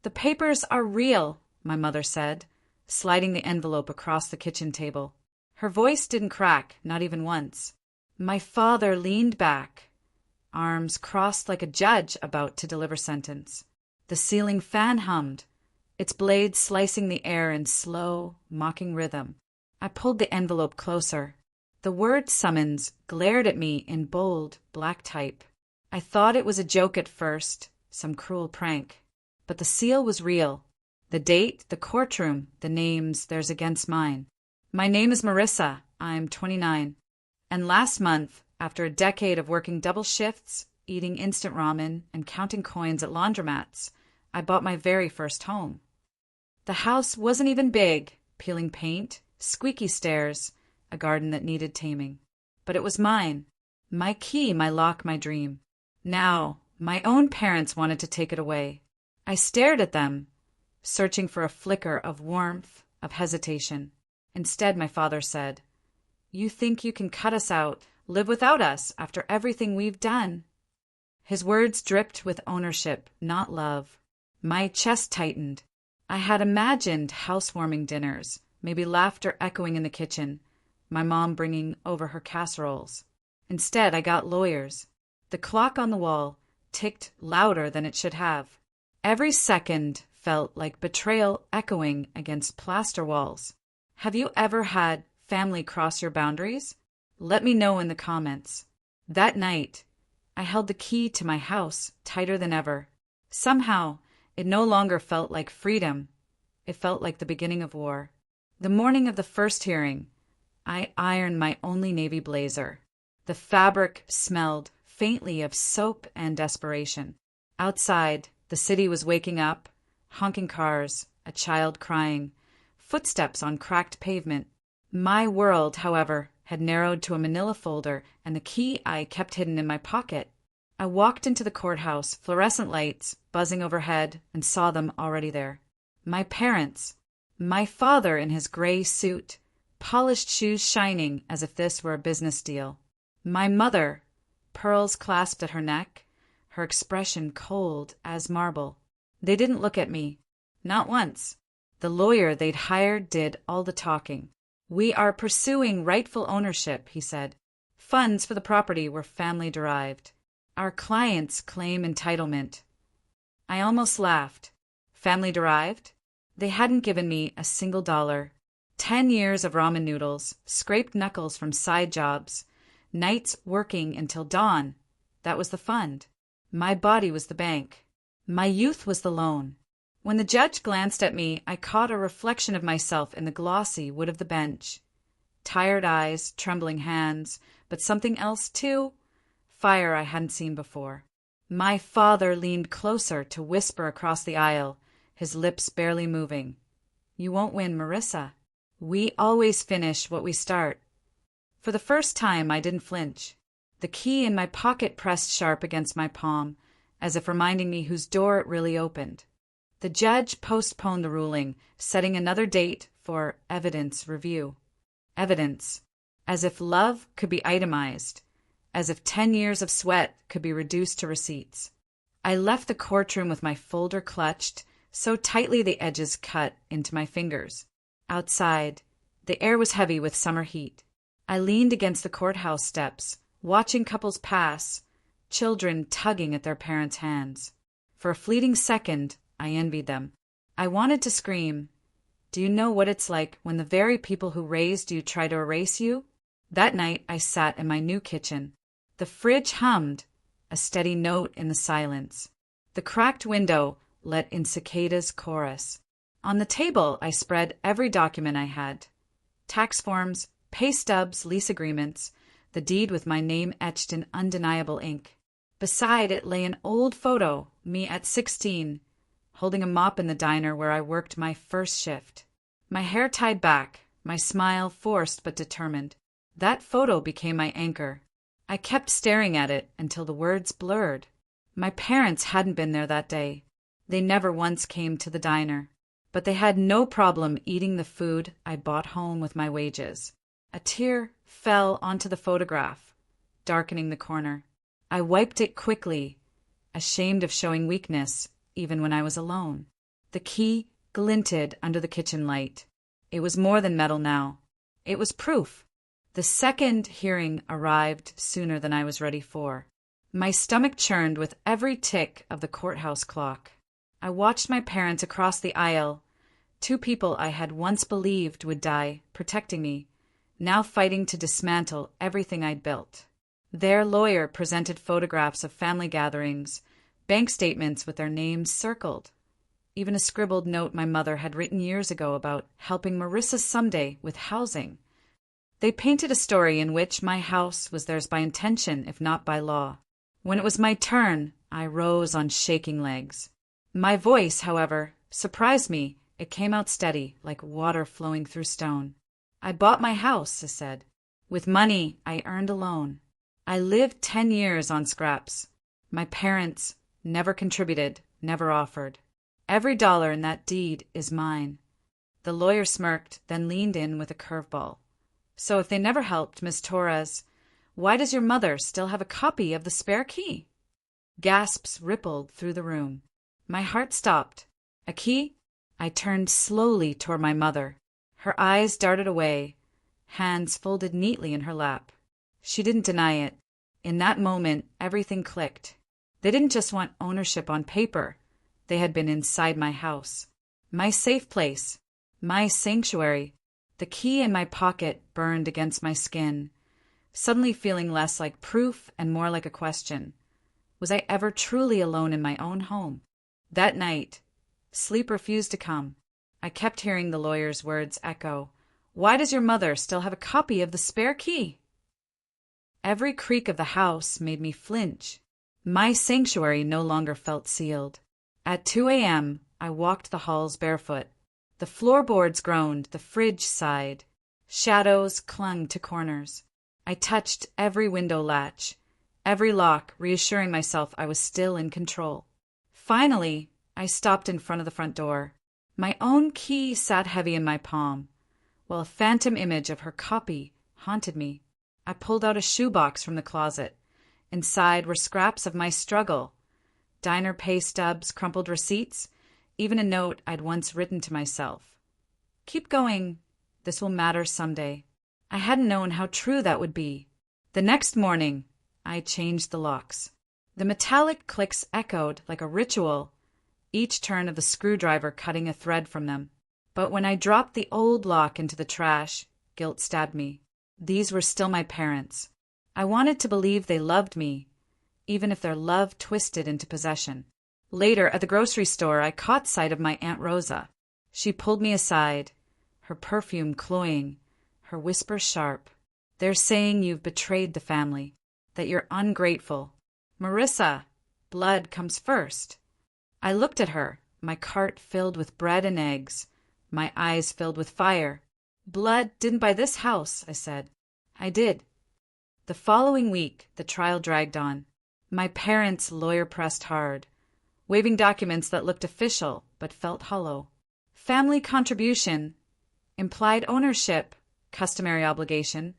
"The papers are real," my mother said, sliding the envelope across the kitchen table. Her voice didn't crack, not even once. My father leaned back, arms crossed like a judge about to deliver sentence. The ceiling fan hummed, its blades slicing the air in slow, mocking rhythm. I pulled the envelope closer. The word summons glared at me in bold, black type. I thought it was a joke at first, some cruel prank. But the seal was real. The date, the courtroom, the names, theirs against mine. My name is Marissa. I'm 29. And last month, after a decade of working double shifts, eating instant ramen, and counting coins at laundromats, I bought my very first home. The house wasn't even big, peeling paint, squeaky stairs, a garden that needed taming. But it was mine. My key, my lock, my dream. Now, my own parents wanted to take it away. I stared at them, searching for a flicker of warmth, of hesitation. Instead, my father said, "You think you can cut us out, live without us after everything we've done?" His words dripped with ownership, not love. My chest tightened. I had imagined housewarming dinners, maybe laughter echoing in the kitchen, my mom bringing over her casseroles. Instead, I got lawyers. The clock on the wall ticked louder than it should have. Every second felt like betrayal echoing against plaster walls. Have you ever had family cross your boundaries? Let me know in the comments. That night, I held the key to my house tighter than ever. Somehow, it no longer felt like freedom. It felt like the beginning of war. The morning of the first hearing, I ironed my only navy blazer. The fabric smelled faintly of soap and desperation. Outside, the city was waking up, honking cars, a child crying, footsteps on cracked pavement. My world, however, had narrowed to a manila folder and the key I kept hidden in my pocket. I walked into the courthouse, fluorescent lights buzzing overhead, and saw them already there. My parents. My father in his gray suit, polished shoes shining as if this were a business deal. My mother, pearls clasped at her neck, her expression cold as marble. They didn't look at me. Not once. The lawyer they'd hired did all the talking. "We are pursuing rightful ownership," he said. "Funds for the property were family-derived. Our clients claim entitlement." I almost laughed. Family-derived? They hadn't given me a single dollar. 10 years of ramen noodles, scraped knuckles from side jobs, nights working until dawn. That was the fund. My body was the bank. My youth was the loan. When the judge glanced at me, I caught a reflection of myself in the glossy wood of the bench. Tired eyes, trembling hands, but something else too. Fire I hadn't seen before. My father leaned closer to whisper across the aisle, his lips barely moving. "You won't win, Marissa. We always finish what we start." For the first time, I didn't flinch. The key in my pocket pressed sharp against my palm, as if reminding me whose door it really opened. The judge postponed the ruling, setting another date for evidence review. Evidence. As if love could be itemized. As if 10 years of sweat could be reduced to receipts. I left the courtroom with my folder clutched, so tightly the edges cut into my fingers. Outside, the air was heavy with summer heat. I leaned against the courthouse steps, watching couples pass, children tugging at their parents' hands. For a fleeting second, I envied them. I wanted to scream, "Do you know what it's like when the very people who raised you try to erase you?" That night, I sat in my new kitchen. The fridge hummed, a steady note in the silence. The cracked window let in cicadas' chorus. On the table, I spread every document I had. Tax forms, pay stubs, lease agreements, the deed with my name etched in undeniable ink. Beside it lay an old photo, me at 16, holding a mop in the diner where I worked my first shift. My hair tied back, my smile forced but determined. That photo became my anchor. I kept staring at it until the words blurred. My parents hadn't been there that day. They never once came to the diner. But they had no problem eating the food I bought home with my wages. A tear fell onto the photograph, darkening the corner. I wiped it quickly, ashamed of showing weakness, even when I was alone. The key glinted under the kitchen light. It was more than metal now. It was proof. The second hearing arrived sooner than I was ready for. My stomach churned with every tick of the courthouse clock. I watched my parents across the aisle, two people I had once believed would die, protecting me, now fighting to dismantle everything I'd built. Their lawyer presented photographs of family gatherings, bank statements with their names circled. Even a scribbled note my mother had written years ago about helping Marissa someday with housing. They painted a story in which my house was theirs by intention, if not by law. When it was my turn, I rose on shaking legs. My voice, however, surprised me. It came out steady, like water flowing through stone. I bought my house, I said, with money I earned alone. I lived 10 years on scraps. My parents never contributed, never offered. Every dollar in that deed is mine. The lawyer smirked, then leaned in with a curveball. So if they never helped, Miss Torres, why does your mother still have a copy of the spare key? Gasps rippled through the room. My heart stopped. A key? I turned slowly toward my mother. Her eyes darted away, hands folded neatly in her lap. She didn't deny it. In that moment, everything clicked. They didn't just want ownership on paper. They had been inside my house. My safe place. My sanctuary. The key in my pocket burned against my skin, suddenly feeling less like proof and more like a question. Was I ever truly alone in my own home? That night, sleep refused to come. I kept hearing the lawyer's words echo. Why does your mother still have a copy of the spare key? Every creak of the house made me flinch. My sanctuary no longer felt sealed. At 2 a.m., I walked the halls barefoot. The floorboards groaned, the fridge sighed. Shadows clung to corners. I touched every window latch, every lock, reassuring myself I was still in control. Finally, I stopped in front of the front door. My own key sat heavy in my palm, while a phantom image of her copy haunted me. I pulled out a shoebox from the closet. Inside were scraps of my struggle, diner pay stubs, crumpled receipts, even a note I'd once written to myself. Keep going. This will matter someday. I hadn't known how true that would be. The next morning, I changed the locks. The metallic clicks echoed like a ritual, each turn of the screwdriver cutting a thread from them. But when I dropped the old lock into the trash, guilt stabbed me. These were still my parents. I wanted to believe they loved me, even if their love twisted into possession. Later, at the grocery store, I caught sight of my Aunt Rosa. She pulled me aside, her perfume cloying, her whisper sharp. They're saying you've betrayed the family, that you're ungrateful. Marissa, blood comes first. I looked at her, my cart filled with bread and eggs, my eyes filled with fire. Blood didn't buy this house, I said. I did. The following week, the trial dragged on. My parents' lawyer pressed hard, waving documents that looked official but felt hollow. Family contribution, implied ownership, customary obligation,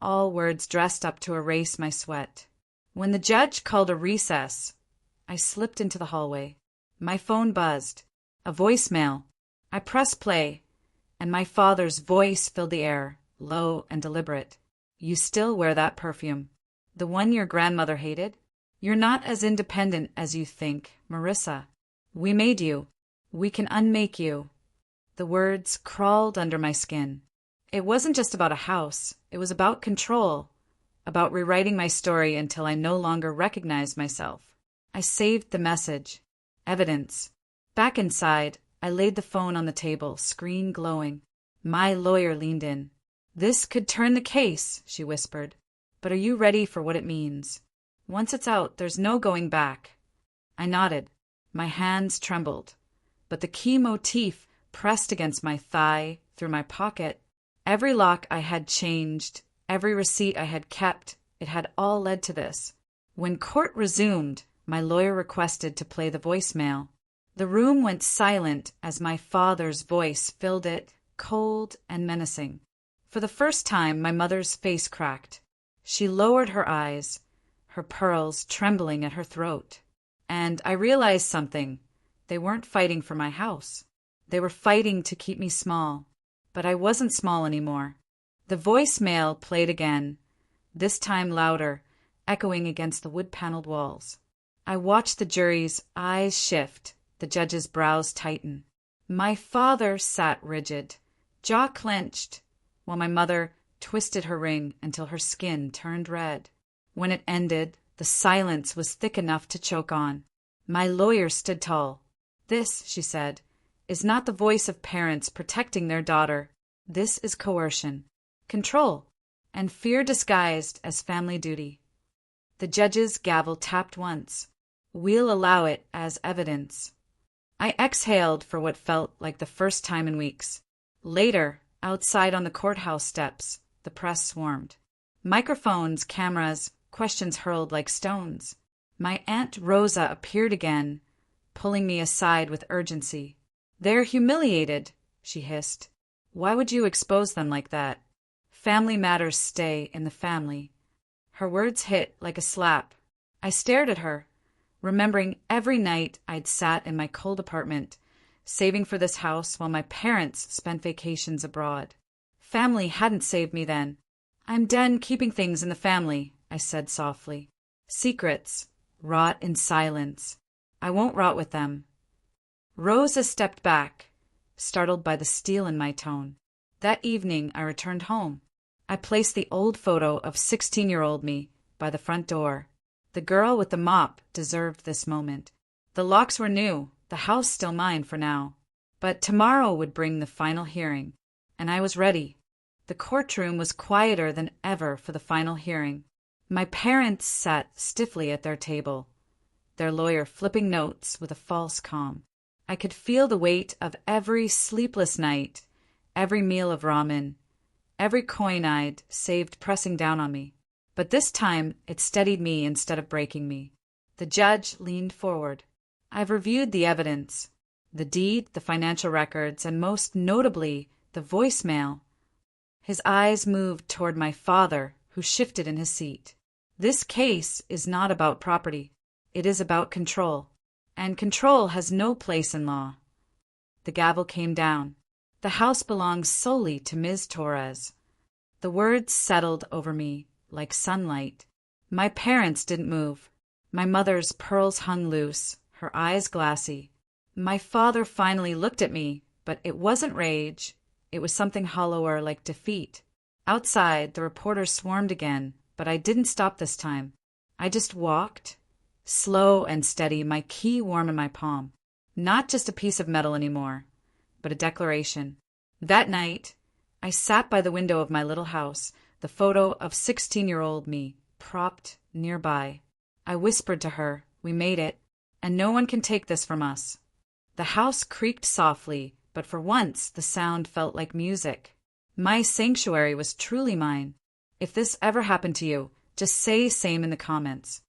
all words dressed up to erase my sweat. When the judge called a recess, I slipped into the hallway. My phone buzzed. A voicemail. I pressed play, and my father's voice filled the air, low and deliberate. You still wear that perfume. The one your grandmother hated? You're not as independent as you think, Marissa. We made you. We can unmake you. The words crawled under my skin. It wasn't just about a house. It was about control, about rewriting my story until I no longer recognized myself. I saved the message. Evidence. Back inside, I laid the phone on the table, screen glowing. My lawyer leaned in. This could turn the case, she whispered. But are you ready for what it means? Once it's out, there's no going back. I nodded. My hands trembled, but the key motif pressed against my thigh, through my pocket. Every lock I had changed, every receipt I had kept, it had all led to this. When court resumed, my lawyer requested to play the voicemail. The room went silent as my father's voice filled it, cold and menacing. For the first time, my mother's face cracked. She lowered her eyes, her pearls trembling at her throat. And I realized something. They weren't fighting for my house. They were fighting to keep me small, but I wasn't small anymore. The voicemail played again, this time louder, echoing against the wood-paneled walls. I watched the jury's eyes shift, the judge's brows tighten. My father sat rigid, jaw clenched, while my mother twisted her ring until her skin turned red. When it ended, the silence was thick enough to choke on. My lawyer stood tall. "This," she said, "is not the voice of parents protecting their daughter. This is coercion, control, and fear disguised as family duty." The judge's gavel tapped once. "We'll allow it as evidence." I exhaled for what felt like the first time in weeks. Later, outside on the courthouse steps, the press swarmed. Microphones, cameras, questions hurled like stones. My Aunt Rosa appeared again, pulling me aside with urgency. "They're humiliated," she hissed. "Why would you expose them like that? Family matters stay in the family." Her words hit like a slap. I stared at her, remembering every night I'd sat in my cold apartment, saving for this house while my parents spent vacations abroad. Family hadn't saved me then. "I'm done keeping things in the family," I said softly. "Secrets rot in silence. I won't rot with them." Rosa stepped back, startled by the steel in my tone. That evening I returned home. I placed the old photo of 16-year-old me by the front door. The girl with the mop deserved this moment. The locks were new, the house still mine for now. But tomorrow would bring the final hearing, and I was ready. The courtroom was quieter than ever for the final hearing. My parents sat stiffly at their table, their lawyer flipping notes with a false calm. I could feel the weight of every sleepless night, every meal of ramen, every coin I'd saved pressing down on me. But this time it steadied me instead of breaking me. The judge leaned forward. "I've reviewed the evidence, the deed, the financial records, and most notably, the voicemail." His eyes moved toward my father, who shifted in his seat. "This case is not about property. It is about control. And control has no place in law." The gavel came down. "The house belongs solely to Ms. Torres." The words settled over me like sunlight. My parents didn't move. My mother's pearls hung loose, her eyes glassy. My father finally looked at me, but it wasn't rage. It was something hollower like defeat. Outside, the reporters swarmed again, but I didn't stop this time. I just walked, slow and steady, my key warm in my palm. Not just a piece of metal anymore, but a declaration. That night, I sat by the window of my little house, the photo of 16-year-old me propped nearby. I whispered to her, "We made it, and no one can take this from us." The house creaked softly, but for once the sound felt like music. My sanctuary was truly mine. If this ever happened to you, just say same in the comments.